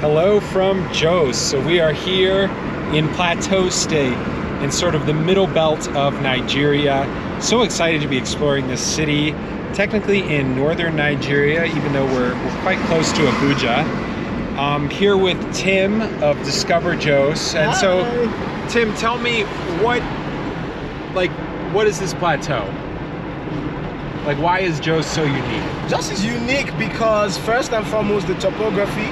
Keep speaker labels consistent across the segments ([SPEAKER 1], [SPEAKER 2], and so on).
[SPEAKER 1] Hello from Jos. So we are here in Plateau State, in sort of the middle belt of Nigeria. So excited to be exploring this city, technically in northern Nigeria, even though we're quite close to Abuja. Here with Tim of Discover Jos. And so, Tim, tell me what is this plateau? Like, why is Jos so unique?
[SPEAKER 2] Jos is unique because first and foremost the topography,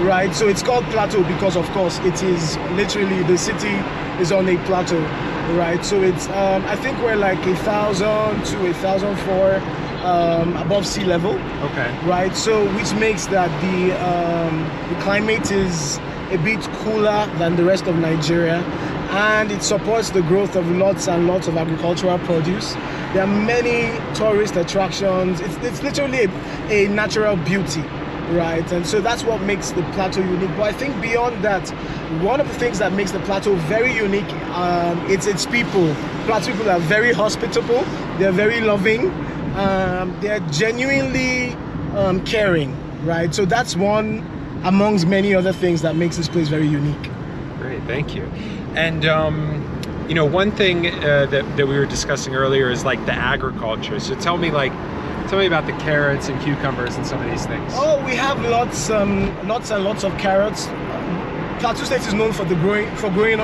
[SPEAKER 2] right? So it's called plateau because of course it is literally, the city is on a plateau, right? So it's I think we're like 1,000 to 1,004 above sea level.
[SPEAKER 1] Okay.
[SPEAKER 2] Right. So which makes that the climate is a bit cooler than the rest of Nigeria, and it supports the growth of lots and lots of agricultural produce. There are many tourist attractions. It's literally a natural beauty, right? And so that's what makes the plateau unique. But I think beyond that, one of the things that makes the plateau very unique, it's its people. Plateau people are very hospitable. They're very loving. They're genuinely caring, right? So that's one amongst many other things that makes this place very unique.
[SPEAKER 1] Great, thank you. And you know, one thing that we were discussing earlier is like the agriculture. So tell me about the carrots and cucumbers and some of these things.
[SPEAKER 2] Oh, we have lots and lots of carrots. Plateau State is known for growing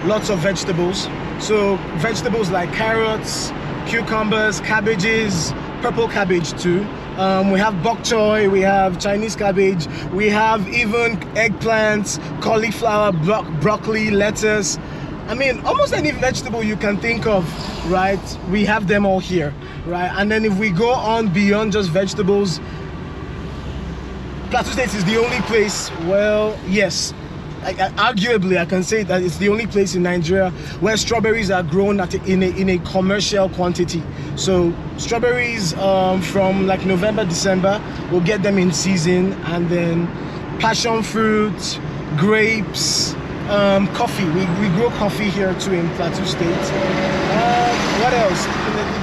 [SPEAKER 2] lots of vegetables. So vegetables like carrots, cucumbers, cabbages, purple cabbage too. We have bok choy, we have Chinese cabbage, we have even eggplants, cauliflower, broccoli, lettuce. I mean, almost any vegetable you can think of, right? We have them all here, right? And then if we go on beyond just vegetables, Plateau State is the only place, well, yes, arguably I can say that it's the only place in Nigeria where strawberries are grown in a commercial quantity. So strawberries from like November, December, we'll get them in season, and then passion fruit, grapes, coffee. We grow coffee here too in Plateau State. What else?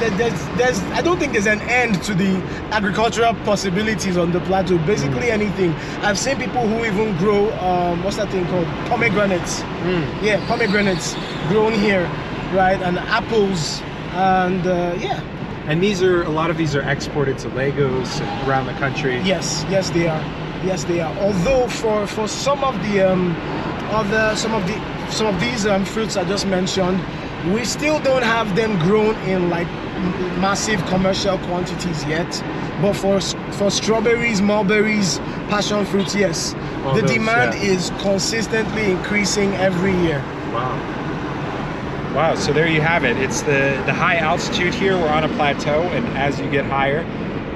[SPEAKER 2] I don't think there's an end to the agricultural possibilities on the plateau. Basically anything. I've seen people who even grow what's that thing called? Pomegranates. Yeah, pomegranates grown here, right? And apples, and yeah.
[SPEAKER 1] And a lot of these are exported to Lagos and around the country.
[SPEAKER 2] Yes, they are. Yes, they are. Although for some of the some of these fruits I just mentioned, we still don't have them grown in like massive commercial quantities yet. But for strawberries, mulberries, passion fruits, yes, the demand is consistently increasing every year.
[SPEAKER 1] Wow, so there you have it. It's the high altitude here. We're on a plateau, and as you get higher,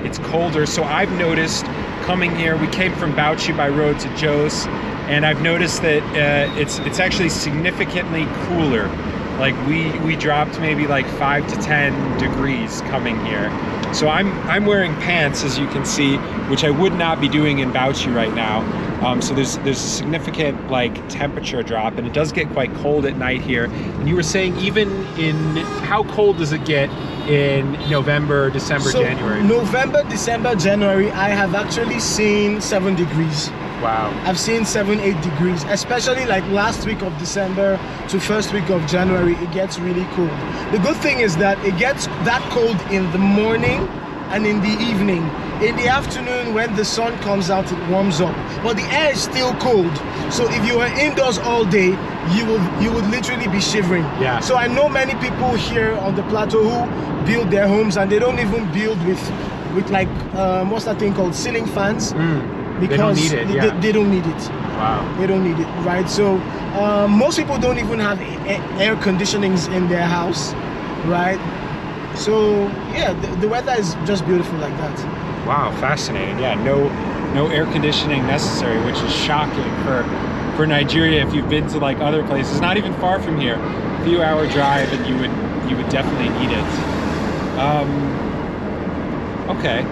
[SPEAKER 1] it's colder. So I've noticed coming here, we came from Bauchi by road to Jos, and I've noticed that it's actually significantly cooler. Like we dropped maybe like 5 to 10 degrees coming here. So I'm wearing pants, as you can see, which I would not be doing in Bauchi right now. So there's a significant like temperature drop, and it does get quite cold at night here. And you were saying even how cold does it get in November, December, January?
[SPEAKER 2] November, December, January, I have actually seen 7 degrees.
[SPEAKER 1] Wow.
[SPEAKER 2] I've seen 7-8 degrees, especially like last week of December to first week of January. It gets really cold. The good thing is that it gets that cold in the morning and in the evening. In the afternoon, when the sun comes out, it warms up, but the air is still cold. So if you were indoors all day, you would literally be shivering.
[SPEAKER 1] Yeah.
[SPEAKER 2] So I know many people here on the plateau who build their homes, and they don't even build with like what's that thing called, ceiling fans. Because
[SPEAKER 1] they don't need it.
[SPEAKER 2] They don't need it.
[SPEAKER 1] Wow.
[SPEAKER 2] They don't need it, right? So most people don't even have air conditionings in their house, right? So yeah, the weather is just beautiful like that.
[SPEAKER 1] Wow, fascinating. Yeah, no air conditioning necessary, which is shocking for Nigeria. If you've been to like other places, not even far from here, a few hour drive, and you would definitely need it. Okay.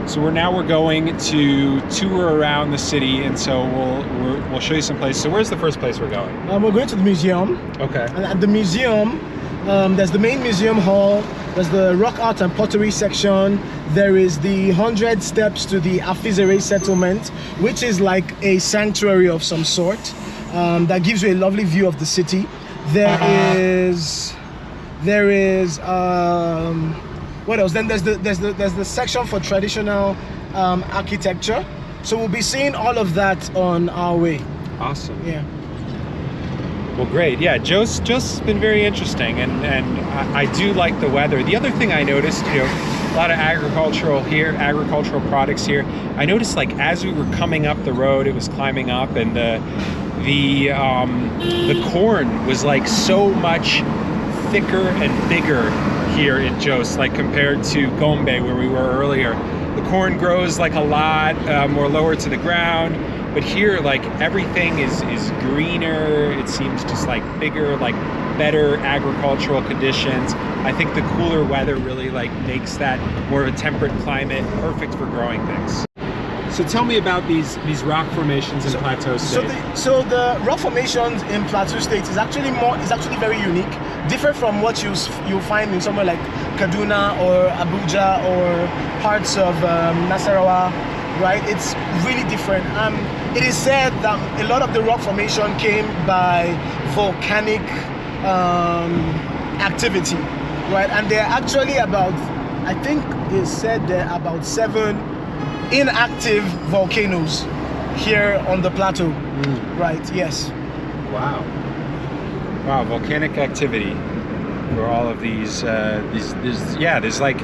[SPEAKER 1] So we're going to tour around the city, and so we'll show you some places. So where's the first place we're going?
[SPEAKER 2] We're going to the museum.
[SPEAKER 1] Okay.
[SPEAKER 2] And at the museum, There's the main museum hall. There's the rock art and pottery section. There is the 100 steps to the Afizere settlement, which is like a sanctuary of some sort that gives you a lovely view of the city. There is what else? Then there's the section for traditional architecture. So we'll be seeing all of that on our way.
[SPEAKER 1] Awesome.
[SPEAKER 2] Yeah.
[SPEAKER 1] Well, great. Yeah, Joe's been very interesting, and I do like the weather. The other thing I noticed, a lot of agricultural products here. I noticed, like, as we were coming up the road, it was climbing up, and the corn was like so much thicker and bigger here in Jos, like compared to Gombe where we were earlier. The corn grows like a lot more lower to the ground. But here, like, everything is greener. It seems just like bigger, like better agricultural conditions. I think the cooler weather really like makes that more of a temperate climate, perfect for growing things. So tell me about these rock formations in Plateau State.
[SPEAKER 2] So the rock formations in Plateau State is actually very unique, different from what you'll find in somewhere like Kaduna or Abuja or parts of Nasarawa. Right, it's really different. It is said that a lot of the rock formation came by volcanic activity, right? And there are actually I think they said there are about 7 inactive volcanoes here on the plateau. Right? Yes.
[SPEAKER 1] Wow, volcanic activity for all of these. There's like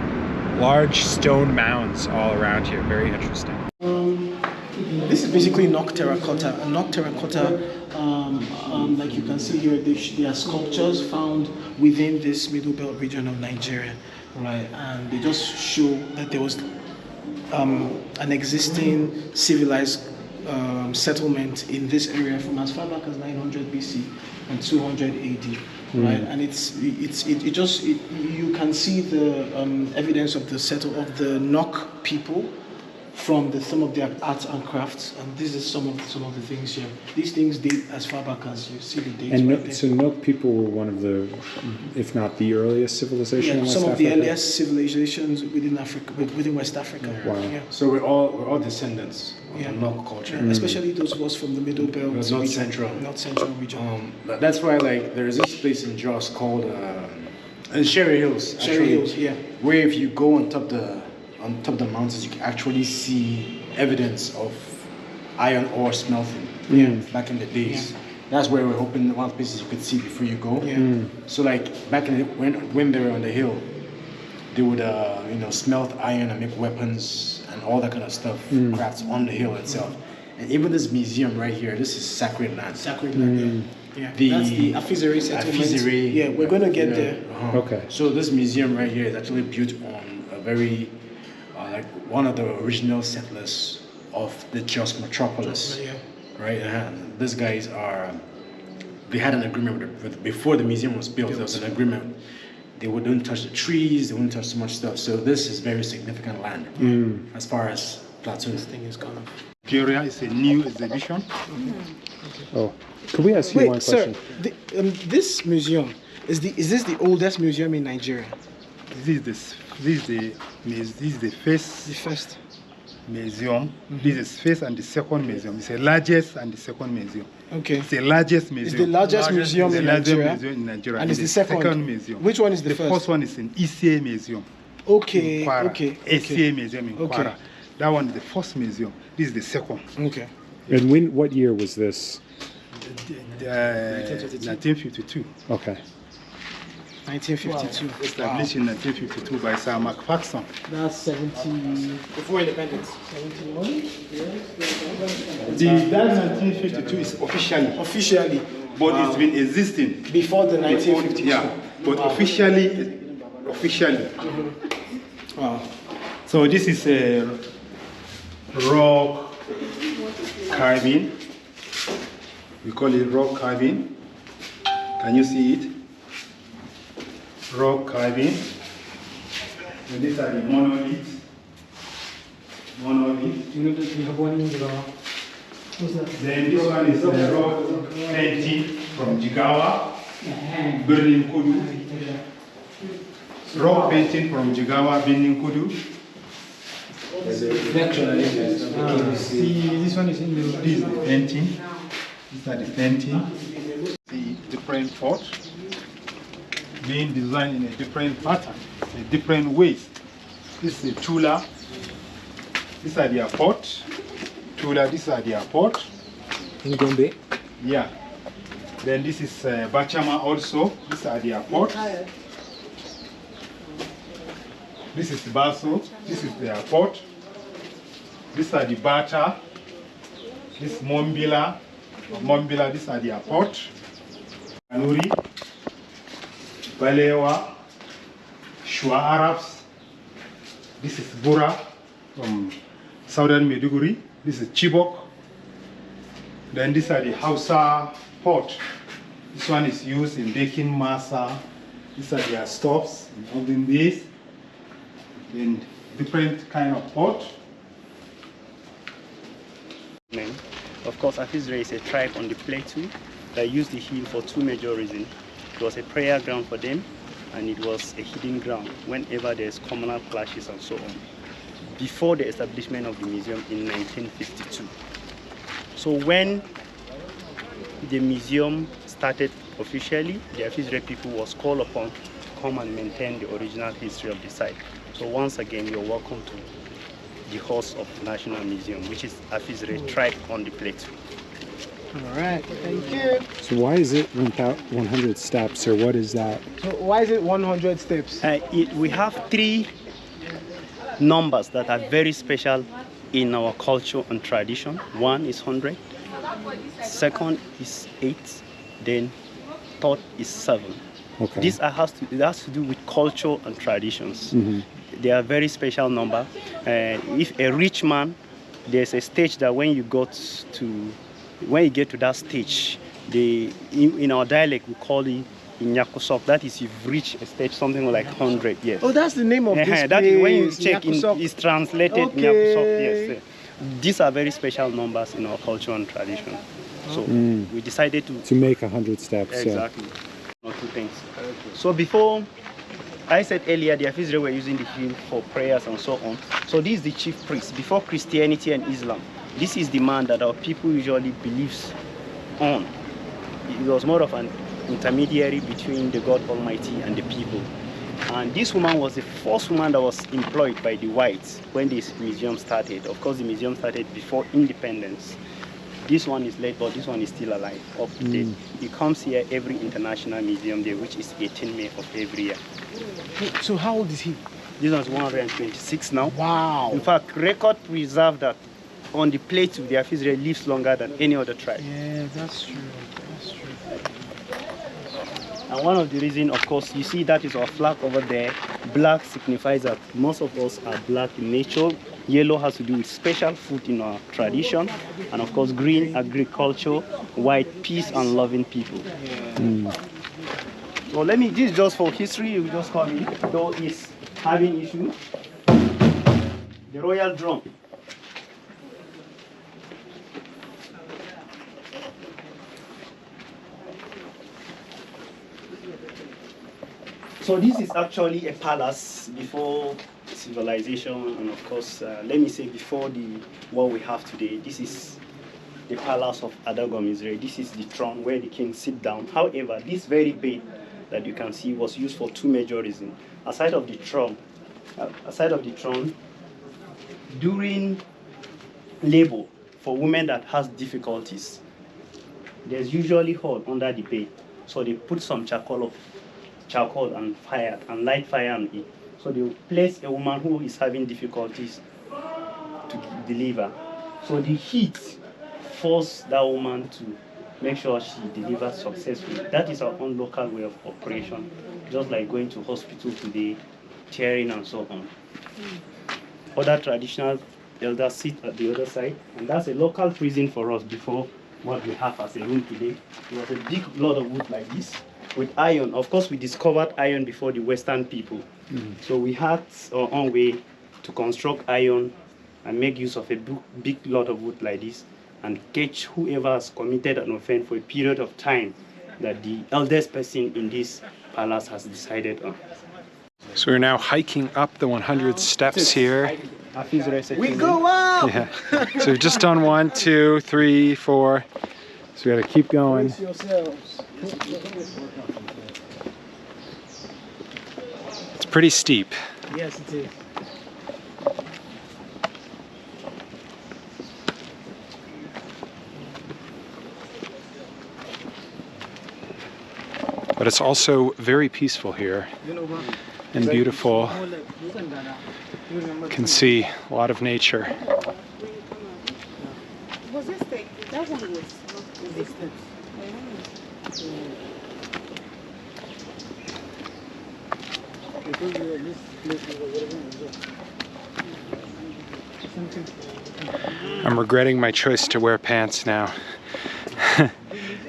[SPEAKER 1] large stone mounds all around here. Very interesting.
[SPEAKER 2] This is basically Nok terracotta. And Nok terracotta, like you can see here, they are sculptures found within this Middle Belt region of Nigeria, right? And they just show that there was an existing civilized settlement in this area from as far back as 900 BC and 200 AD. Right, and you can see the evidence of the Nok people from some of their arts and crafts, and this is some of the things here. These things date as far back as you see the dates.
[SPEAKER 1] And so Nok people were one of the, if not the earliest civilization in West
[SPEAKER 2] some
[SPEAKER 1] Africa?
[SPEAKER 2] of the earliest civilizations within Africa, within West Africa.
[SPEAKER 1] Wow.
[SPEAKER 2] Yeah.
[SPEAKER 3] So we're all descendants of the Nok culture,
[SPEAKER 2] especially those of us from the Middle Belt,
[SPEAKER 3] North Central
[SPEAKER 2] region.
[SPEAKER 3] That's why, like, there is this place in Jos called Sherry Hills.
[SPEAKER 2] Sherry Hills, yeah.
[SPEAKER 3] Where if you go on top of the mountains, you can actually see evidence of iron ore smelting. Back in the days. That's where we're hoping one of the places you could see before you go. So, like, back when they were on the hill, they would smelt iron and make weapons and all that kind of stuff, crafts on the hill itself. And even this museum right here, this is sacred land.
[SPEAKER 2] Sacred land. Yeah. That's the Afizere settlement. Yeah, we're going to get there.
[SPEAKER 1] Okay.
[SPEAKER 3] So this museum right here is actually built on a very like one of the original settlers of the Jos metropolis. Right? And these guys they had an agreement before the museum was built. There was an agreement. They wouldn't touch the trees, they wouldn't touch so much stuff. So this is very significant land as far as Plateau.
[SPEAKER 2] This thing is gone.
[SPEAKER 4] Nigeria is a new exhibition.
[SPEAKER 1] Oh, could we ask you one question?
[SPEAKER 2] Sir, this museum is this the oldest museum in Nigeria?
[SPEAKER 4] This is the first museum. This is first and the second museum. It's the largest and the second museum.
[SPEAKER 2] Okay.
[SPEAKER 4] It's the largest museum.
[SPEAKER 2] It's the largest museum in Nigeria.
[SPEAKER 4] And
[SPEAKER 2] it's the second
[SPEAKER 4] museum.
[SPEAKER 2] Which one is the first?
[SPEAKER 4] The first one is in Ise Museum.
[SPEAKER 2] Okay.
[SPEAKER 4] In Kwara.
[SPEAKER 2] Okay.
[SPEAKER 4] Ise Museum in Kwara. That one is the first museum. This is the second.
[SPEAKER 2] Okay.
[SPEAKER 1] And what year was this?
[SPEAKER 4] 1952.
[SPEAKER 1] Okay.
[SPEAKER 2] 1952.
[SPEAKER 4] Established in 1952 by Sir Macpherson.
[SPEAKER 2] That's 70 before independence. 71.
[SPEAKER 4] That 1952 is officially, but it's been existing
[SPEAKER 2] before the 1952.
[SPEAKER 4] Yeah, but officially.
[SPEAKER 2] Wow.
[SPEAKER 4] So this is a rock carving. We call it rock carving. Can you see it? Rock carving. And these are the monoliths.
[SPEAKER 2] You know that we have one in the
[SPEAKER 4] Then this one is a rock painting from Jigawa. Burning Kudu. Rock painting from Jigawa, Burning Kudu. See, this one is in the, this is the painting. These are the painting. The different pot being designed in a different pattern, a different ways. This is the tula. These are their pot. Tula, these are their pot.
[SPEAKER 1] In Gombe?
[SPEAKER 4] Yeah. Then this is Bachama also. These are their pot. This is the baso. This is their pot. These are the bata. This Mombila. Mombila, these are their pot. Kanuri. Balewa. Shua Arabs. This is Bura from southern Maiduguri. This is Chibok. Then these are the Hausa pot. This one is used in baking masa. These are their stoves in oven base. Then different kind of pot.
[SPEAKER 5] Of course, Afizre is a tribe on the Plateau that used the hill for two major reasons. It was a prayer ground for them, and it was a hidden ground whenever there's communal clashes and so on. Before the establishment of the museum in 1952. So when the museum started officially, the Afizre people was called upon to come and maintain the original history of the site. So once again, you're welcome to the host of the National Museum, which is Afizre tribe on the Plateau.
[SPEAKER 2] All right, thank you.
[SPEAKER 1] So why is it 100 steps, or what is that?
[SPEAKER 2] So why is it 100 steps?
[SPEAKER 5] We have three numbers that are very special in our culture and tradition. One is 100, second is 8, then third is 7.
[SPEAKER 1] Okay.
[SPEAKER 5] This has to do with culture and traditions. They are very special number. If a rich man, there's a stage that when you get to that stage, in our dialect we call it Inyakusok. That is, you've reached a stage something like 100 years.
[SPEAKER 2] Oh, that's the name of this place.
[SPEAKER 5] That is when you check
[SPEAKER 2] Nyakusok.
[SPEAKER 5] it's translated
[SPEAKER 2] Okay.
[SPEAKER 5] Nyakusok. Yes. These are very special numbers in our culture and tradition. So we decided
[SPEAKER 1] To make 100 steps.
[SPEAKER 5] exactly. Or two things. So before, I said earlier, the Afizre were using the hill for prayers and so on. So this is the chief priest. Before Christianity and Islam, this is the man that our people usually believes on. It was more of an intermediary between the God Almighty and the people. And this woman was the first woman that was employed by the whites when this museum started. Of course, the museum started before independence. This one is late, but this one is still alive, up to date. He comes here every international museum day, which is 18 May of every year.
[SPEAKER 2] So how old is he?
[SPEAKER 5] This one's 126 now.
[SPEAKER 2] Wow.
[SPEAKER 5] In fact, record preserved that on the Plateau, the Afizre lives longer than any other tribe.
[SPEAKER 2] Yeah, that's true. That's true.
[SPEAKER 5] And one of the reasons, of course, you see that is our flag over there. Black signifies that most of us are black in nature. Yellow has to do with special food in our tradition. And of course, green, agriculture. White, peace and loving people. So let me, this is just for history, you just call me. Though is having issue. The royal drum. So this is actually a palace before civilization, and of course, let me say before what we have today. This is the palace of Adagom Israel. This is the throne where the king sit down. However, this very bed that you can see was used for two major reasons. Aside of the throne, during labor for women that has difficulties, there's usually hole under the bed. So they put some charcoal and fire and light fire on it. So they will place a woman who is having difficulties to deliver. So the heat force that woman to make sure she delivers successfully. That is our own local way of operation, just like going to hospital today, tearing and so on. Other traditional elders sit at the other side, and that's a local prison for us before what we have as a room today. It was a big lot of wood like this with iron. Of course, we discovered iron before the Western people. So we had our own way to construct iron and make use of a big lot of wood like this and catch whoever has committed an offense for a period of time that the eldest person in this palace has decided on.
[SPEAKER 1] So we're now hiking up the 100 steps here.
[SPEAKER 2] We go up!
[SPEAKER 1] Yeah. So we've just done 1, 2, 3, 4. So we gotta keep going.
[SPEAKER 2] Brace yourselves.
[SPEAKER 1] It's pretty steep.
[SPEAKER 2] Yes, it is.
[SPEAKER 1] But it's also very peaceful here and beautiful. You can see a lot of nature.
[SPEAKER 6] Was this thing? That one was not this thing.
[SPEAKER 1] I'm regretting my choice to wear pants now.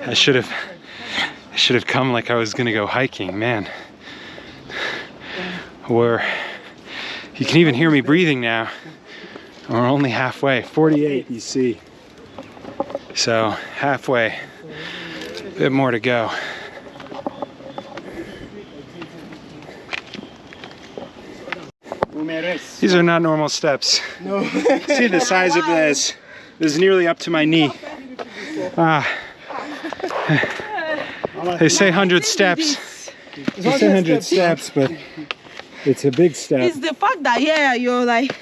[SPEAKER 1] I should have come like I was gonna go hiking, man. Or you can even hear me breathing now. We're only halfway, 48 you see. So halfway, a bit more to go. These are not normal steps.
[SPEAKER 2] No.
[SPEAKER 1] See the size of this. This is nearly up to my knee. Ah. They say 100 steps. They say 100 steps, but it's a big step.
[SPEAKER 6] It's the fact that you're like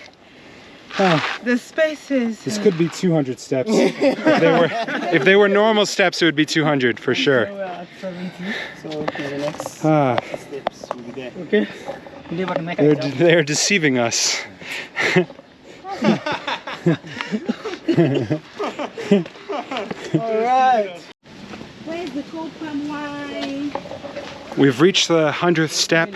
[SPEAKER 6] the spaces.
[SPEAKER 1] This could be 200 steps. If they were normal steps, it would be 200 for sure.
[SPEAKER 5] We're at 70, so the next
[SPEAKER 1] Ah,
[SPEAKER 5] steps will be there.
[SPEAKER 2] Okay.
[SPEAKER 1] they're deceiving us.
[SPEAKER 2] All right.
[SPEAKER 6] Where's the cold palm wine?
[SPEAKER 1] We've reached the 100th step.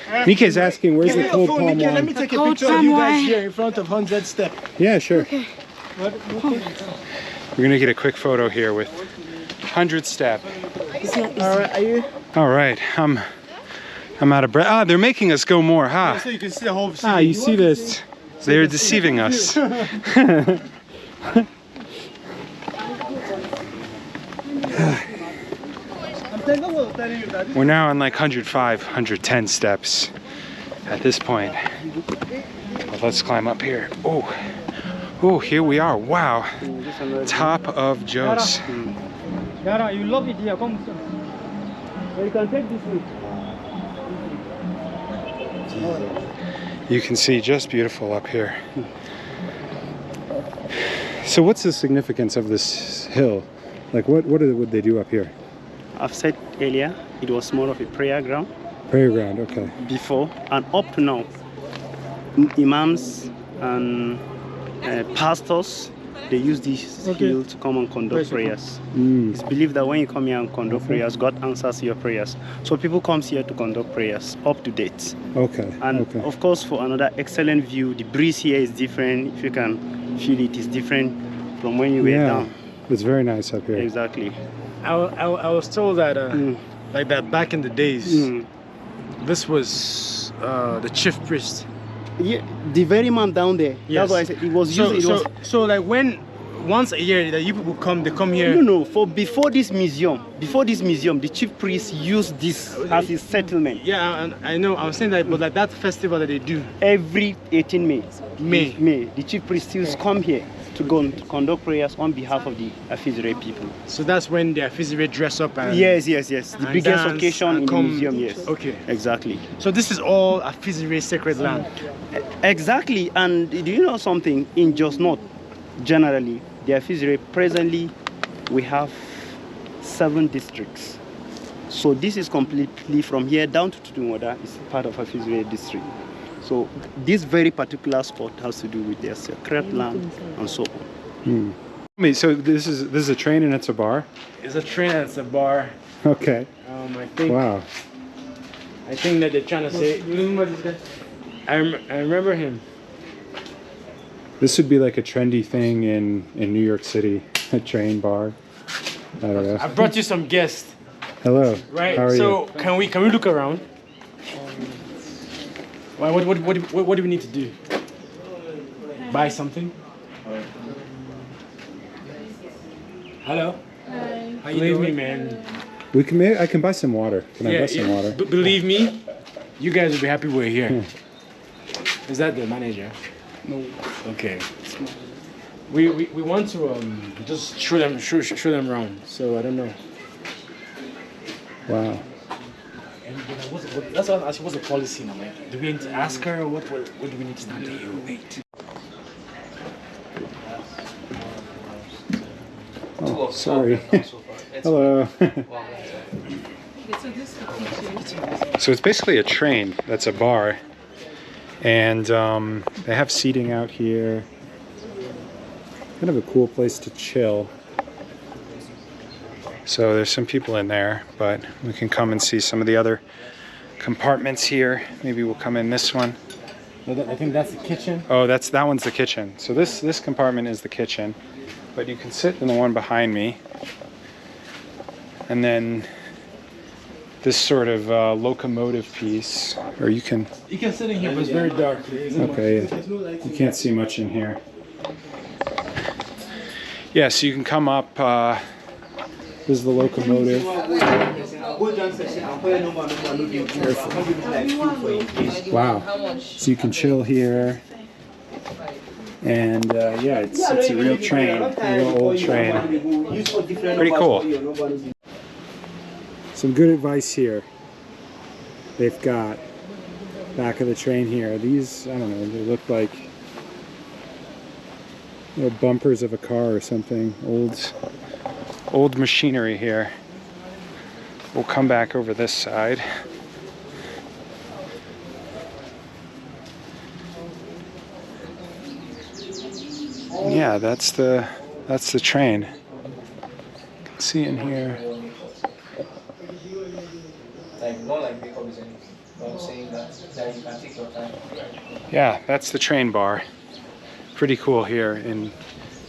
[SPEAKER 1] Nike's asking, where's the cold palm
[SPEAKER 2] Let
[SPEAKER 1] wine?
[SPEAKER 2] me take a
[SPEAKER 6] Cold
[SPEAKER 2] picture of
[SPEAKER 6] palm
[SPEAKER 2] you guys
[SPEAKER 6] wine.
[SPEAKER 2] here in front of 100 step.
[SPEAKER 1] Yeah, sure.
[SPEAKER 6] Okay.
[SPEAKER 1] We're gonna get a quick photo here with 100 step.
[SPEAKER 2] All right, are you?
[SPEAKER 1] All right, I'm out of breath. Ah, they're making us go more, huh?
[SPEAKER 2] So you can see the whole city.
[SPEAKER 1] Ah, you see this? They're deceiving us. We're now on like 105, 110 steps at this point. Well, let's climb up here. Oh, here we are. Wow. Top of Jos.
[SPEAKER 5] Gara, you love it here. Come. Well, you can take this way.
[SPEAKER 1] You can see just beautiful up here. So what's the significance of this hill? Like what would they do up here?
[SPEAKER 5] I've said earlier, it was more of a prayer ground
[SPEAKER 1] Prayer ground, okay.
[SPEAKER 5] before, and up to now, imams and pastors, they use this hill to come and conduct prayers. It's believed that when you come here and conduct prayers, God answers your prayers. So people come here to conduct prayers up to date.
[SPEAKER 1] Okay.
[SPEAKER 5] And
[SPEAKER 1] okay.
[SPEAKER 5] of course, for another excellent view, the breeze here is different. If you can feel it, it's different from when you were down.
[SPEAKER 1] It's very nice up here.
[SPEAKER 5] Exactly.
[SPEAKER 2] I was told that like that back in the days, this was the chief priest.
[SPEAKER 5] Yeah, the very man down there.
[SPEAKER 2] Yes.
[SPEAKER 5] That's why I said it was used.
[SPEAKER 2] So like when once a year that you people come, they come here.
[SPEAKER 5] No. For before this museum, the chief priest used this as his settlement.
[SPEAKER 2] Yeah, and I know. I'm saying that, but like that festival that they do
[SPEAKER 5] Every 18 May.
[SPEAKER 2] May.
[SPEAKER 5] The chief priest still come here to go and conduct prayers on behalf of the Afizire people.
[SPEAKER 2] So that's when the Afizire dress up and
[SPEAKER 5] Yes. The
[SPEAKER 2] and
[SPEAKER 5] biggest
[SPEAKER 2] dance
[SPEAKER 5] occasion
[SPEAKER 2] and
[SPEAKER 5] in the
[SPEAKER 2] come-
[SPEAKER 5] museum. Yes.
[SPEAKER 2] Okay.
[SPEAKER 5] Exactly.
[SPEAKER 2] So this is all Afizire sacred land.
[SPEAKER 5] Exactly. And do you know something? In Jos North, generally, the Afizire presently, we have 7 districts. So this is completely from here down to Tutumoda is part of Afizire district. So this very particular spot has to do with their sacred land and so on.
[SPEAKER 1] So this is a train and it's a bar?
[SPEAKER 2] It's a train and it's a bar.
[SPEAKER 1] Okay. Wow.
[SPEAKER 2] I think that they're trying to say. I remember him.
[SPEAKER 1] This would be like a trendy thing in New York City, a train bar. I don't know.
[SPEAKER 2] I brought you some guests,
[SPEAKER 1] Hello.
[SPEAKER 2] right?
[SPEAKER 1] How are
[SPEAKER 2] So
[SPEAKER 1] you?
[SPEAKER 2] can we look around? Why? What do we need to do? Buy something? Hello.
[SPEAKER 6] Hi.
[SPEAKER 2] How you doing, man?
[SPEAKER 1] We can. I can buy some water. Can I buy some water?
[SPEAKER 3] Believe me, you guys will be happy we're here. Is that the manager?
[SPEAKER 2] No.
[SPEAKER 3] Okay. We want to just show them around. So I don't know.
[SPEAKER 1] Wow.
[SPEAKER 3] That's what I asked. What's the policy now? Like, do we need to ask her, or what do we need to do? Wait.
[SPEAKER 1] Oh, sorry. Hello. So it's basically a train that's a bar, and they have seating out here. Kind of a cool place to chill. So there's some people in there, but we can come and see some of the other compartments here. Maybe we'll come in this one.
[SPEAKER 3] I think that's the kitchen.
[SPEAKER 1] Oh, that one's the kitchen. So this compartment is the kitchen, but you can sit in the one behind me. And then this sort of locomotive piece, or you can
[SPEAKER 3] sit in here, but it's very dark.
[SPEAKER 1] Okay, you can't see much in here. Yeah, so you can come up. This is the locomotive. Wow. So you can chill here. And yeah, it's a real train, a real old train. Pretty cool. Some good advice here. They've got back of the train here. These, I don't know, they look like little bumpers of a car or something. Old machinery here. We'll come back over this side. Yeah, that's the train. You can see in here. Yeah, that's the train bar. Pretty cool here in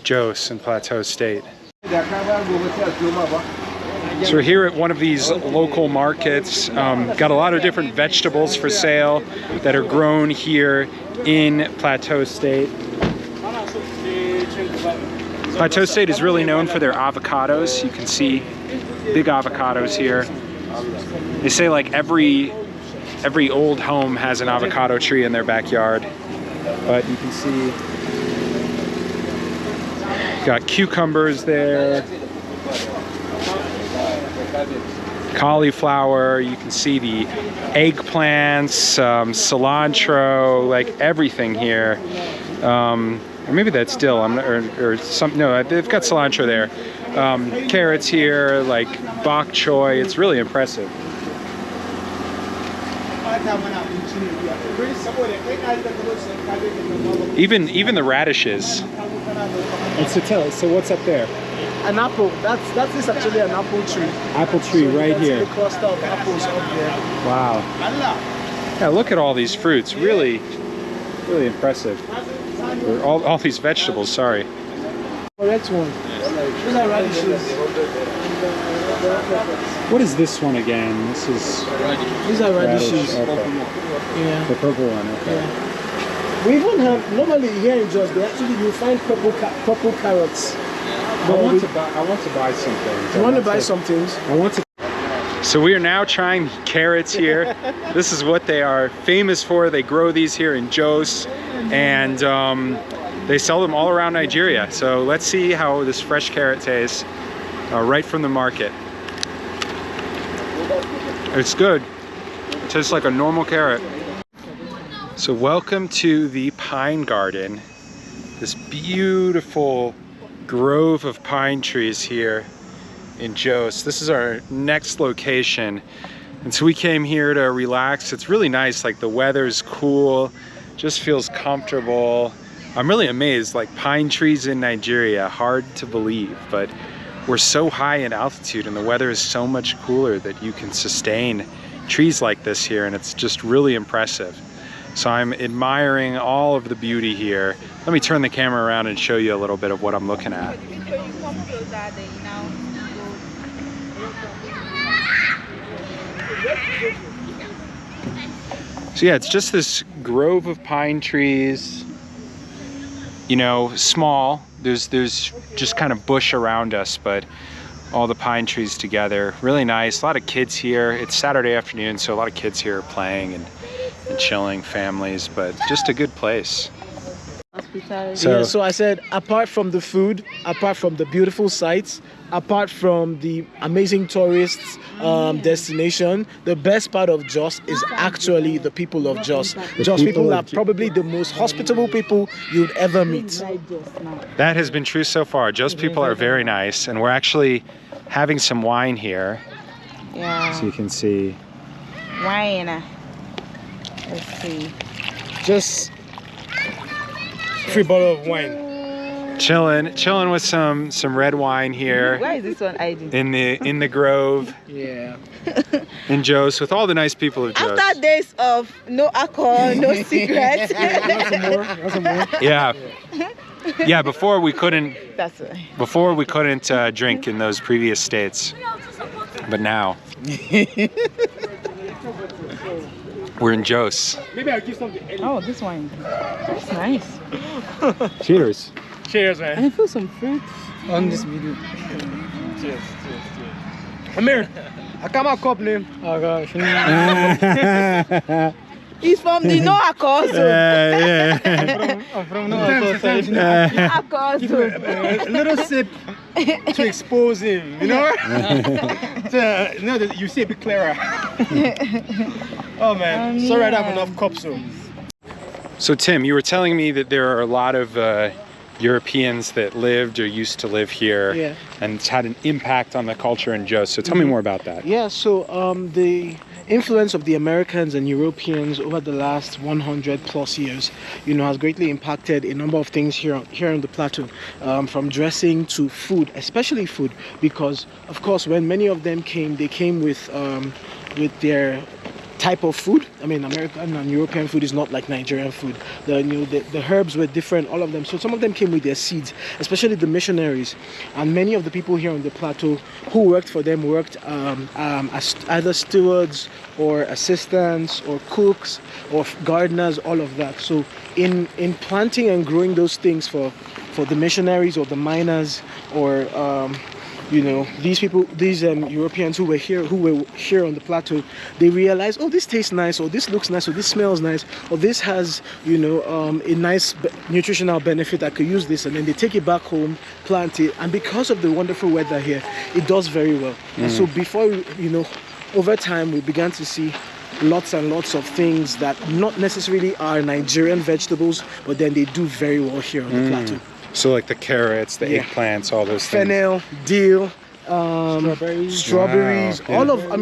[SPEAKER 1] Jos in Plateau State. So we're here at one of these local markets. Got a lot of different vegetables for sale that are grown here in Plateau State. Plateau State is really known for their avocados. You can see big avocados here. They say like every old home has an avocado tree in their backyard. But you can see got cucumbers there, cauliflower, you can see the eggplants, cilantro, like everything here. Or maybe that's dill, or some, no, they've got cilantro there. Carrots here, like bok choy, it's really impressive. Even the radishes. And so what's up there?
[SPEAKER 2] An apple. That is actually an apple tree.
[SPEAKER 1] Apple tree
[SPEAKER 2] So
[SPEAKER 1] right here.
[SPEAKER 2] The cluster of apples up there.
[SPEAKER 1] Wow. Yeah, look at all these fruits. Really impressive. Or all these vegetables. Sorry.
[SPEAKER 2] Correct one. These are radishes.
[SPEAKER 1] What is this one again? This is.
[SPEAKER 2] These are radishes.
[SPEAKER 1] Okay.
[SPEAKER 2] Yeah.
[SPEAKER 1] The purple one. Okay.
[SPEAKER 2] Yeah. We even have normally here in Jos. You'll find purple carrots.
[SPEAKER 1] I want to buy something.
[SPEAKER 2] You want to buy some things?
[SPEAKER 1] I want to. So we are now trying carrots here. This is what they are famous for. They grow these here in Jos, and they sell them all around Nigeria. So let's see how this fresh carrot tastes right from the market. It's good. It tastes like a normal carrot. So welcome to the pine garden. This beautiful grove of pine trees here in Jos. This is our next location. And so we came here to relax. It's really nice, like the weather's cool, just feels comfortable. I'm really amazed, like pine trees in Nigeria, hard to believe, but we're so high in altitude and the weather is so much cooler that you can sustain trees like this here, and it's just really impressive. So I'm admiring all of the beauty here. Let me turn the camera around and show you a little bit of what I'm looking at. So yeah, it's just this grove of pine trees, you know, small. There's just kind of bush around us, but all the pine trees together. Really nice. A lot of kids here. It's Saturday afternoon, so a lot of kids here are playing and chilling, families, but just a good place.
[SPEAKER 2] So I said, apart from the food, apart from the beautiful sights, apart from the amazing tourists destination, the best part of Jos is actually the people of Jos. Jos people are probably the most hospitable people you'd ever meet.
[SPEAKER 1] That has been true so far. Jos people are very nice, and we're actually having some wine here.
[SPEAKER 6] Yeah.
[SPEAKER 1] So you can see.
[SPEAKER 6] Wine. Let's see.
[SPEAKER 2] Just free bottle of wine.
[SPEAKER 1] Chilling with some red wine here.
[SPEAKER 6] Why is this one hiding?
[SPEAKER 1] In the grove.
[SPEAKER 2] Yeah.
[SPEAKER 1] In Jos with all the nice people of Jos.
[SPEAKER 6] After days of no alcohol, no cigarettes.
[SPEAKER 1] Yeah. Yeah, before we couldn't
[SPEAKER 6] That's right.
[SPEAKER 1] drink in those previous states. But now we're in Jos.
[SPEAKER 2] Maybe I'll give something.
[SPEAKER 6] Oh, this wine. That's nice.
[SPEAKER 1] Cheers.
[SPEAKER 2] Cheers, man.
[SPEAKER 6] I feel some fruit.
[SPEAKER 2] On this video. Cheers. Amir, I got my cup name. Oh gosh.
[SPEAKER 6] He's from the no alcohol zone.
[SPEAKER 2] I'm from no alcohol.
[SPEAKER 6] Alcohol zone.
[SPEAKER 2] A little sip to expose him, you know? So, you know, you see a bit clearer. Oh man, sorry I don't have enough cups.
[SPEAKER 1] So Tim, you were telling me that there are a lot of Europeans that lived or used to live here,
[SPEAKER 2] Yeah.
[SPEAKER 1] and it's had an impact on the culture in Jos. So tell me more about that.
[SPEAKER 2] Yeah, so the influence of the Americans and Europeans over the last 100 plus years, you know, has greatly impacted a number of things here on the plateau, from dressing to food, especially food, because of course when many of them came, they came with their type of food. I mean, American and European food is not like Nigerian food. The herbs were different, all of them. So some of them came with their seeds, especially the missionaries. And many of the people here on the plateau who worked for them worked as either stewards or assistants or cooks or gardeners, all of that. So in planting and growing those things for the missionaries or the miners or you know, these Europeans who were here on the plateau, they realized, oh, this tastes nice, or this looks nice, or this smells nice, or this has, you know, a nice nutritional benefit. I could use this, and then they take it back home, plant it, and because of the wonderful weather here, it does very well. And so before, you know, over time, we began to see lots and lots of things that not necessarily are Nigerian vegetables, but then they do very well here on the plateau.
[SPEAKER 1] So like the carrots, the eggplants, all those things.
[SPEAKER 2] Fennel, dill, strawberries,
[SPEAKER 1] Wow.
[SPEAKER 2] all of, I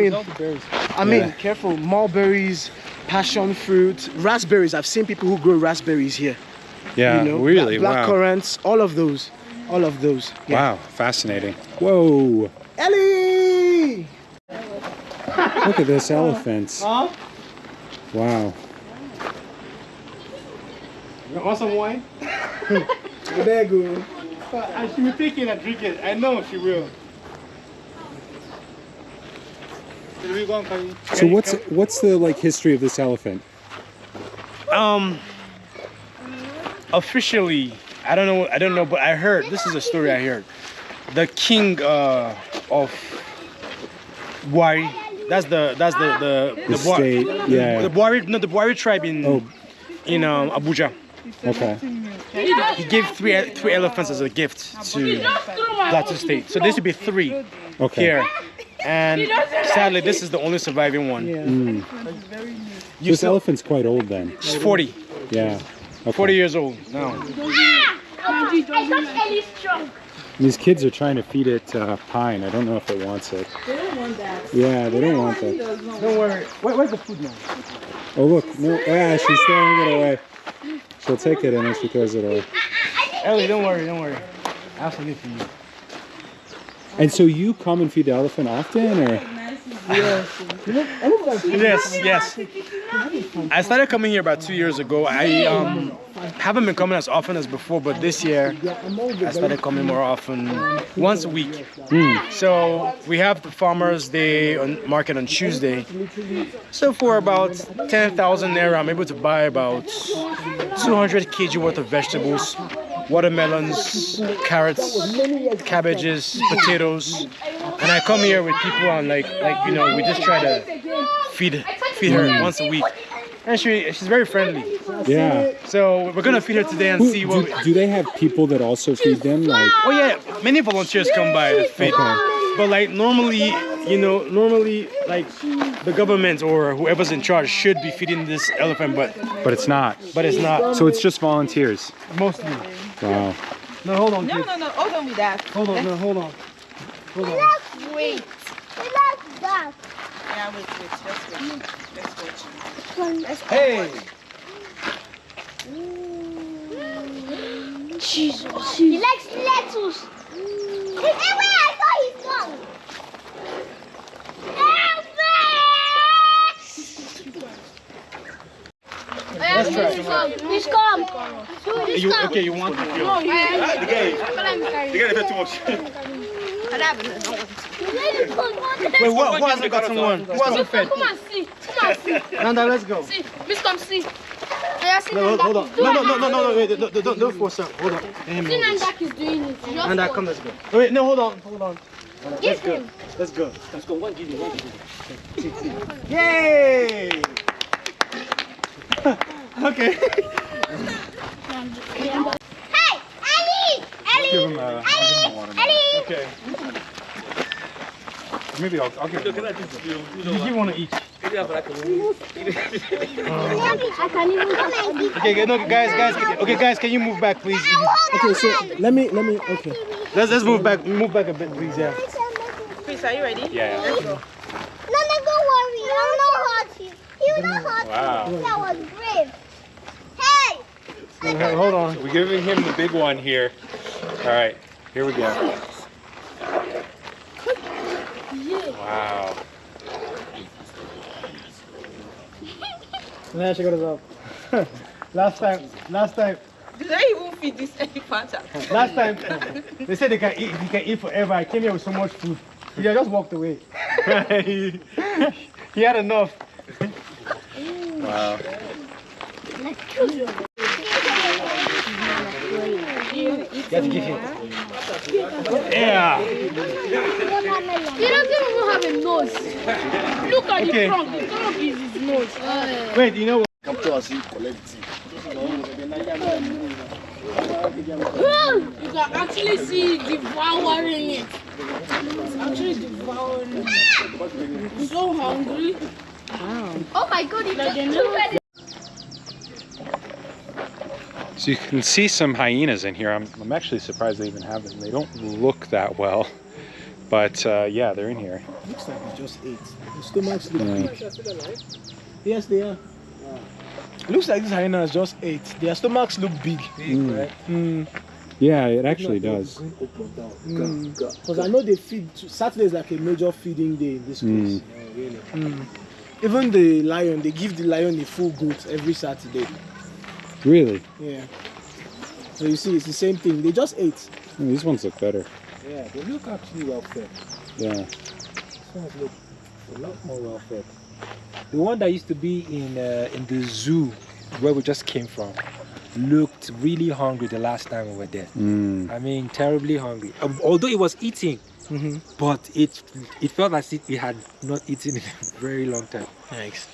[SPEAKER 2] mean, careful, mulberries, passion fruit, raspberries. I've seen people who grow raspberries here.
[SPEAKER 1] Yeah,
[SPEAKER 2] You know,
[SPEAKER 1] really,
[SPEAKER 2] black
[SPEAKER 1] wow.
[SPEAKER 2] currants, all of those. Yeah.
[SPEAKER 1] Wow, fascinating. Whoa,
[SPEAKER 2] Ellie!
[SPEAKER 1] look at this elephants.
[SPEAKER 2] Huh?
[SPEAKER 1] Wow.
[SPEAKER 2] You want some wine? There you go. She will take it and drink it. I know she will.
[SPEAKER 1] So what's the like history of this elephant?
[SPEAKER 3] Officially, I don't know, but I heard, this is a story I heard. The king of Bwari, that's the
[SPEAKER 1] state, yeah.
[SPEAKER 3] The Bwari tribe in Abuja.
[SPEAKER 1] Okay.
[SPEAKER 3] He gave three elephants as a gift to Plateau State. So this would be 3
[SPEAKER 1] Okay.
[SPEAKER 3] here. And sadly, this is the only surviving one.
[SPEAKER 1] This elephant's quite old then.
[SPEAKER 3] She's 40.
[SPEAKER 1] Yeah. Okay.
[SPEAKER 3] 40 years old now.
[SPEAKER 1] These kids are trying to feed it pine. I don't know if it wants it.
[SPEAKER 6] They don't want that.
[SPEAKER 1] Yeah, they don't want that.
[SPEAKER 3] Don't worry. Where's the food now?
[SPEAKER 1] Oh look, no, she's throwing it away. She'll take it and then she throws it away.
[SPEAKER 3] Ellie, don't worry. I have something for you.
[SPEAKER 1] And so you come and feed the elephant often, or?
[SPEAKER 3] Yes. I started coming here about 2 years ago. I haven't been coming as often as before, but this year I started coming more often, once a week. So we have the Farmers Day market on Tuesday. So for about 10,000 naira, I'm able to buy about 200 kg worth of vegetables, watermelons, carrots, cabbages, potatoes,
[SPEAKER 7] And I come here with people and like you know, we just try to feed her once a week. And she's very friendly.
[SPEAKER 1] Yeah.
[SPEAKER 7] So we're gonna feed her today and see what.
[SPEAKER 1] Do they have people that also feed them? Like.
[SPEAKER 7] Oh yeah, many volunteers come by to feed. But like normally, you know, like the government or whoever's in charge should be feeding this elephant, but
[SPEAKER 1] it's not.
[SPEAKER 7] But it's not.
[SPEAKER 1] So it's just volunteers.
[SPEAKER 7] Mostly.
[SPEAKER 1] Wow.
[SPEAKER 7] No, hold on.
[SPEAKER 6] No, hold on with that.
[SPEAKER 7] Hold on. Hold on.
[SPEAKER 6] Wait.
[SPEAKER 8] Relax, Dad.
[SPEAKER 6] Yeah, wait. Let's wait.
[SPEAKER 7] Hey.
[SPEAKER 8] Jesus. He likes lettuce. Hey, wait, I thought he's gone.
[SPEAKER 7] Let's try.
[SPEAKER 8] He's come.
[SPEAKER 7] Okay, you want to feel?
[SPEAKER 8] No,
[SPEAKER 7] the guy got too much. Wait, who hasn't gotten one? Who hasn't fed?
[SPEAKER 8] Come and see.
[SPEAKER 7] Nanda, let's go.
[SPEAKER 8] See, Miss, come see.
[SPEAKER 7] No, hold on. No, wait, don't force up. Hold on.
[SPEAKER 8] See, Nandak is doing it.
[SPEAKER 7] Nanda, come, let's go. Wait, no, hold on.
[SPEAKER 8] Give him.
[SPEAKER 7] Let's go. One, give you. Yay! Okay.
[SPEAKER 8] Hey, Ellie!
[SPEAKER 1] Give him a water.
[SPEAKER 8] Ellie!
[SPEAKER 7] Okay.
[SPEAKER 1] Maybe I'll give him.
[SPEAKER 7] You give one of each.
[SPEAKER 8] I can even come and give.
[SPEAKER 7] Okay, no, guys. Okay, guys, can you move back, please?
[SPEAKER 2] Okay, so let me. Okay.
[SPEAKER 7] Let's move back a bit, please. Yeah.
[SPEAKER 6] Chris, are you ready?
[SPEAKER 1] Yeah.
[SPEAKER 6] Let's go.
[SPEAKER 8] No, don't worry. You will not hurt you. You will not hurt
[SPEAKER 1] Wow.
[SPEAKER 8] you. That was brave. Hey!
[SPEAKER 7] Okay, hold on.
[SPEAKER 1] We're giving him the big one here. All right, here we go. Wow.
[SPEAKER 7] Now check it out. Last time.
[SPEAKER 6] Did they even feed this elephant?
[SPEAKER 7] Last time, they said he can eat forever. I came here with so much food. He just walked away. he had enough.
[SPEAKER 1] Wow.
[SPEAKER 7] You have to give him. Yeah.
[SPEAKER 8] He doesn't even have a nose. Look at the trunk. The trunk is his nose.
[SPEAKER 7] Wait, you know what?
[SPEAKER 8] You can actually see devouring it. It's actually devouring it. So hungry. Wow. Oh my god, it's like
[SPEAKER 1] So you can see some hyenas in here. I'm actually surprised they even have them. They don't look that well, but yeah, they're in here.
[SPEAKER 2] Looks like it's just 8. The stomachs look big. Yes, they are. It looks like this hyena is just 8. Their stomachs look big.
[SPEAKER 7] Right?
[SPEAKER 1] Yeah, it actually does.
[SPEAKER 2] Because I know they feed. Saturday is like a major feeding day in this place. Even the lion, they give the lion a full goat every Saturday.
[SPEAKER 1] Really?
[SPEAKER 2] Yeah. So you see, it's the same thing. They just ate.
[SPEAKER 1] Oh, these ones look better.
[SPEAKER 7] Yeah, they look actually well fed.
[SPEAKER 1] Yeah.
[SPEAKER 7] These ones look a lot more well fed. The one that used to be in the zoo where we just came from looked really hungry the last time we were there. I mean, terribly hungry. Although it was eating, but it felt as if it had not eaten in a very long time.
[SPEAKER 2] Thanks.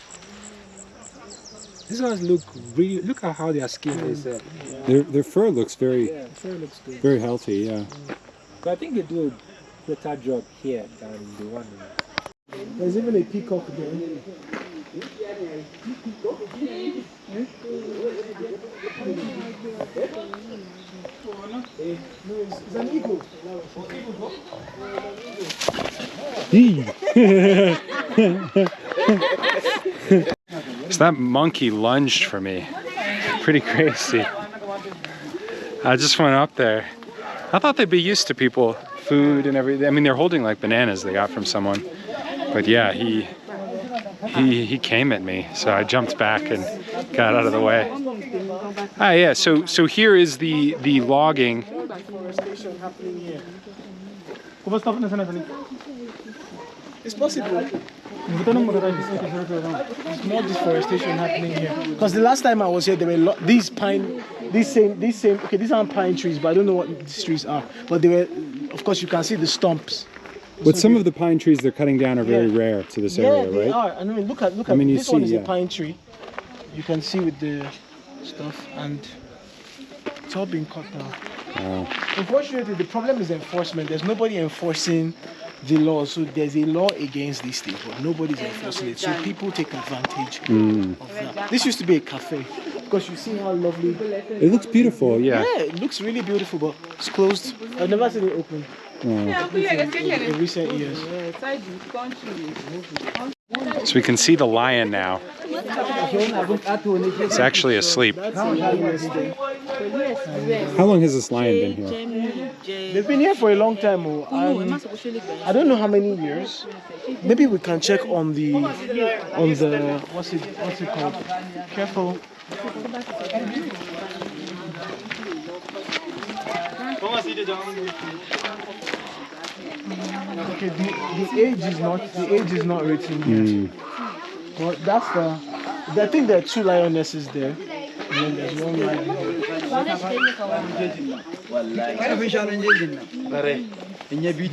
[SPEAKER 7] These ones look really. Look at how their skin is.
[SPEAKER 1] Their fur looks very
[SPEAKER 7] Fur looks good.
[SPEAKER 1] very healthy. Yeah.
[SPEAKER 7] But I think they do a better job here than the one.
[SPEAKER 2] There's even a peacock there. It's an eagle.
[SPEAKER 1] So that monkey lunged for me. Pretty crazy. I just went up there. I thought they'd be used to people, food and everything. I mean, they're holding like bananas they got from someone. But yeah, he came at me, so I jumped back and got out of the way. Ah, yeah. So here is the logging.
[SPEAKER 2] Deforestation happening here. It's possible. There's more deforestation happening here. Because the last time I was here, there were these aren't pine trees, but I don't know what these trees are. But they were, of course, you can see the stumps.
[SPEAKER 1] But some of the pine trees they're cutting down are very rare to this area,
[SPEAKER 2] they
[SPEAKER 1] right?
[SPEAKER 2] are. And I mean, look at
[SPEAKER 1] I mean, you
[SPEAKER 2] this one is
[SPEAKER 1] see,
[SPEAKER 2] a pine tree. You can see with the stuff, and it's all being cut down.
[SPEAKER 1] Wow.
[SPEAKER 2] Unfortunately, the problem is enforcement. There's nobody enforcing the law. So there's a law against these things, but nobody's enforcing it. So people take advantage of that. This used to be a cafe, because you see how lovely.
[SPEAKER 1] It looks beautiful, yeah.
[SPEAKER 2] Yeah, it looks really beautiful, but it's closed. I've never seen it open in recent years.
[SPEAKER 1] So we can see the lion now. It's actually asleep. How long has this lion been here?
[SPEAKER 2] They've been here for a long time. I don't know how many years. Maybe we can check on the what's it called? Careful. Okay, the age is not written here. But that's I think there are 2 lionesses there. And then there's 1 lion here. They gave you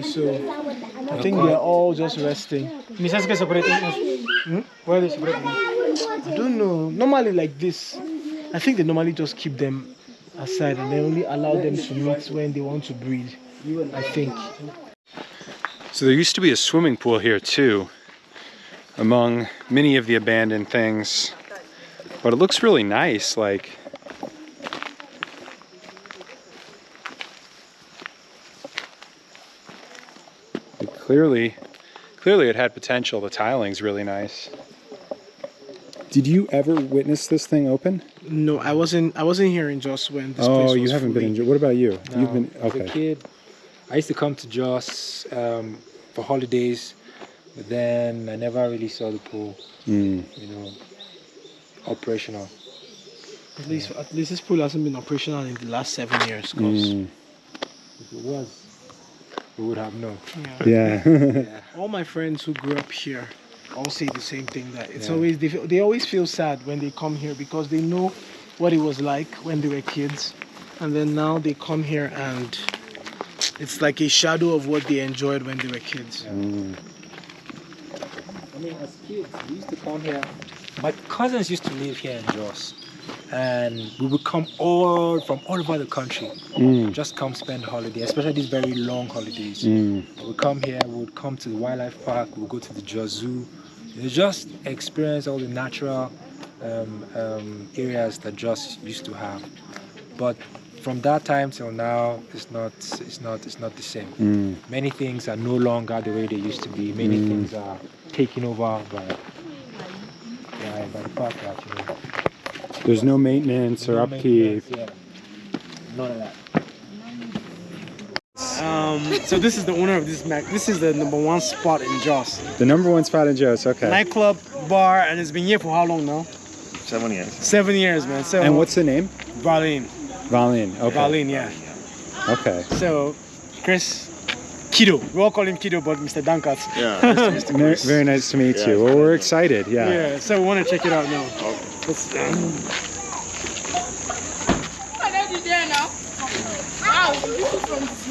[SPEAKER 2] so I think they're all just resting.
[SPEAKER 3] Where is it?
[SPEAKER 2] I don't know. Normally like this, I think they normally just keep them aside and they only allow them to meet when they want to breed, I think.
[SPEAKER 1] So there used to be a swimming pool here too, among many of the abandoned things. But it looks really nice, like. Clearly it had potential. The tiling's really nice. Did you ever witness this thing open?
[SPEAKER 2] No, I wasn't here in Jos when this place was
[SPEAKER 1] you haven't been in Jos. What about you?
[SPEAKER 7] No,
[SPEAKER 1] You've been okay.
[SPEAKER 7] As a kid, I used to come to Jos for holidays, but then I never really saw the pool, operational.
[SPEAKER 2] At least this pool hasn't been operational in the last 7 years. Cause
[SPEAKER 7] if it was, we would have known.
[SPEAKER 1] Yeah.
[SPEAKER 2] All my friends who grew up here all say the same thing, that it's always they always feel sad when they come here because they know what it was like when they were kids, and then now they come here and it's like a shadow of what they enjoyed when they were kids.
[SPEAKER 7] I mean, as kids, we used to come here. My cousins used to live here in Jos, and we would come from all over the country, just come spend holiday, especially these very long holidays. We would come here, we would come to the wildlife park, we would go to the Jos Zoo, just experience all the natural areas that Jos used to have. But from that time till now, it's not the same. Many things are no longer the way they used to be. Many things are taken over by the park, actually.
[SPEAKER 1] There's no maintenance or upkeep.
[SPEAKER 7] None of that.
[SPEAKER 3] So this is the owner of this Mac. This is the #1 spot in Jos.
[SPEAKER 1] The #1 spot in Jos, okay.
[SPEAKER 3] Nightclub, bar, and it's been here for how long now?
[SPEAKER 9] 7 years.
[SPEAKER 3] 7 years, man. So
[SPEAKER 1] And what's the name?
[SPEAKER 3] Valin.
[SPEAKER 1] Valin, okay.
[SPEAKER 3] Valin, yeah.
[SPEAKER 1] Okay.
[SPEAKER 3] So, Chris, Kido. We all call him Kido, but Mr. Dankat.
[SPEAKER 9] Yeah, nice to meet you.
[SPEAKER 1] Very nice to meet you. Well, we're excited,
[SPEAKER 3] Yeah, so we want to check it out now.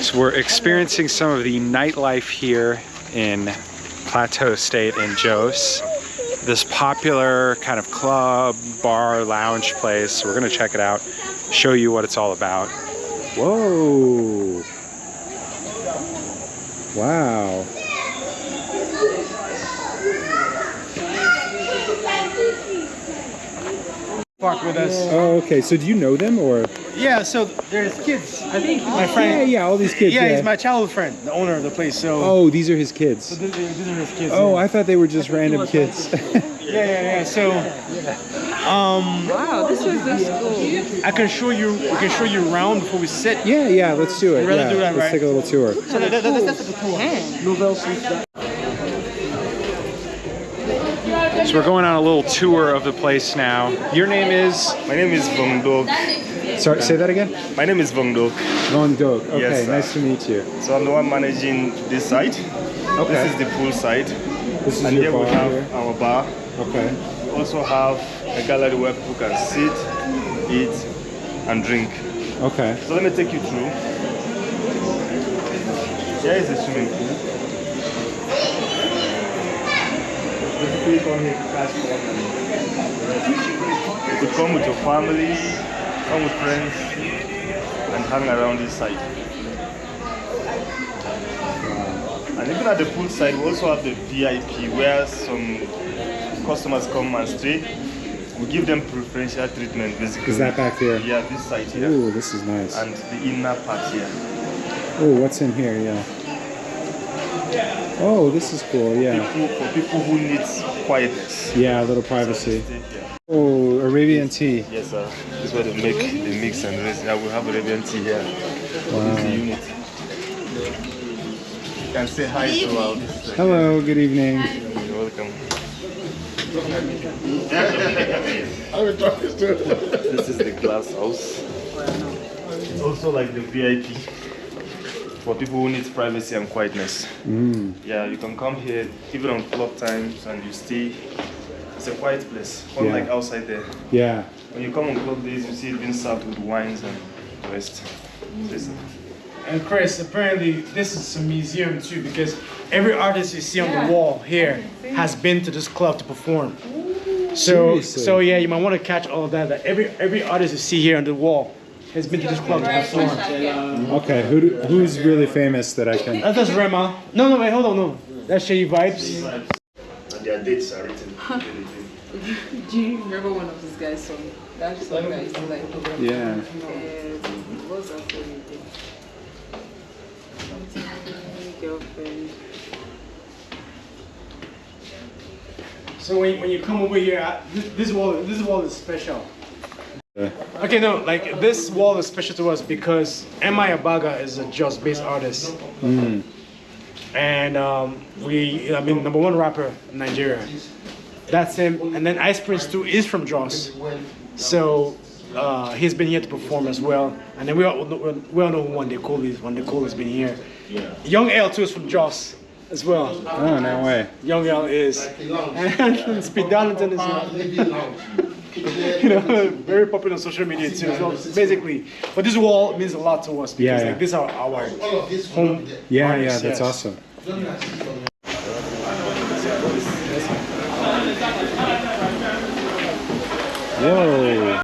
[SPEAKER 1] So we're experiencing some of the nightlife here in Plateau State in Jos. This popular kind of club, bar, lounge place. We're gonna check it out, show you what it's all about. Whoa. Wow.
[SPEAKER 3] Park with us.
[SPEAKER 1] Oh, okay. So do you know them or?
[SPEAKER 3] Yeah, so there's kids. I think my friend.
[SPEAKER 1] Yeah, all these kids.
[SPEAKER 3] Yeah, he's my childhood friend, the owner of the place. So.
[SPEAKER 1] Oh, these are his kids.
[SPEAKER 3] So these are his kids.
[SPEAKER 1] Oh,
[SPEAKER 3] yeah.
[SPEAKER 1] I thought they were just random kids.
[SPEAKER 3] Yeah. So.
[SPEAKER 6] Wow, this was the school.
[SPEAKER 3] I can show you around before we sit.
[SPEAKER 1] Yeah. Let's do it.
[SPEAKER 3] We'd rather do that,
[SPEAKER 1] Let's
[SPEAKER 3] right?
[SPEAKER 1] take a little tour.
[SPEAKER 3] So that's
[SPEAKER 1] So we're going on a little tour of the place now. Your name is?
[SPEAKER 9] My name is Vong Dog.
[SPEAKER 1] Sorry, say that again?
[SPEAKER 9] My name is Vong Dog.
[SPEAKER 1] Von Dog. Okay,
[SPEAKER 9] Yes, sir.
[SPEAKER 1] nice to meet you.
[SPEAKER 9] So I'm the one managing this site.
[SPEAKER 1] Okay.
[SPEAKER 9] This is the pool side.
[SPEAKER 1] This is
[SPEAKER 9] And
[SPEAKER 1] your
[SPEAKER 9] here we
[SPEAKER 1] bar
[SPEAKER 9] have
[SPEAKER 1] here.
[SPEAKER 9] our bar.
[SPEAKER 1] Okay.
[SPEAKER 9] We also have a gallery where people can sit, eat, and drink.
[SPEAKER 1] Okay.
[SPEAKER 9] So let me take you through. Here is a swimming pool. Basically, come here to catch fun. You could come with your family, come with friends, and hang around this side. And even at the pool side, we also have the VIP, where some customers come and stay. We give them preferential treatment, basically.
[SPEAKER 10] Is that back here?
[SPEAKER 9] Yeah, this side here.
[SPEAKER 10] Ooh, this is nice.
[SPEAKER 9] And the inner part here.
[SPEAKER 10] Oh, what's in here? Yeah. Oh, this is cool. Yeah.
[SPEAKER 9] For people who need quietness.
[SPEAKER 10] Yeah, a little privacy. Oh, Arabian tea.
[SPEAKER 9] Yes, sir. This is where they make the mix and rest. Yeah, we have Arabian tea here.
[SPEAKER 10] Wow.
[SPEAKER 9] This is the unit. You can say hi to our visitors.
[SPEAKER 10] Hello, good evening.
[SPEAKER 9] You're welcome. This is the glass house. It's also like the VIP for people who need privacy and quietness. Yeah, you can come here even on club times and you stay. It's a quiet place, unlike outside there.
[SPEAKER 10] Yeah.
[SPEAKER 9] When you come on club days, you see it being served with wines and the rest. Listen.
[SPEAKER 2] And Chris, apparently this is a museum too, because every artist you see on the wall here has been to this club to perform. So yeah, you might want to catch all of that. That every artist you see here on the wall has been to this club to perform.
[SPEAKER 10] Okay, who's really famous that I can?
[SPEAKER 2] That's Rema. No, wait, hold on, no. That's Shady Vibes.
[SPEAKER 9] And their dates are written.
[SPEAKER 11] Do you remember one of these guys' songs? That song that is like,
[SPEAKER 10] Yeah.
[SPEAKER 11] what's that song again? Something girlfriend.
[SPEAKER 2] So when you come over here, this wall is special. Okay, no, like this wall is special to us because M.I. Abaga is a Jos-based artist. And #1 rapper in Nigeria. That's him. And then Ice Prince too is from Jos. So he's been here to perform as well. And then we all know who One Day Cole is. One Day Cole has been here. Young L too is from Jos as well.
[SPEAKER 10] Oh, no way.
[SPEAKER 2] Young L is. And Speed Darlington is very popular on social media too. So basically, but this wall means a lot to us because like these are our home.
[SPEAKER 10] Yeah, that's awesome. Whoa.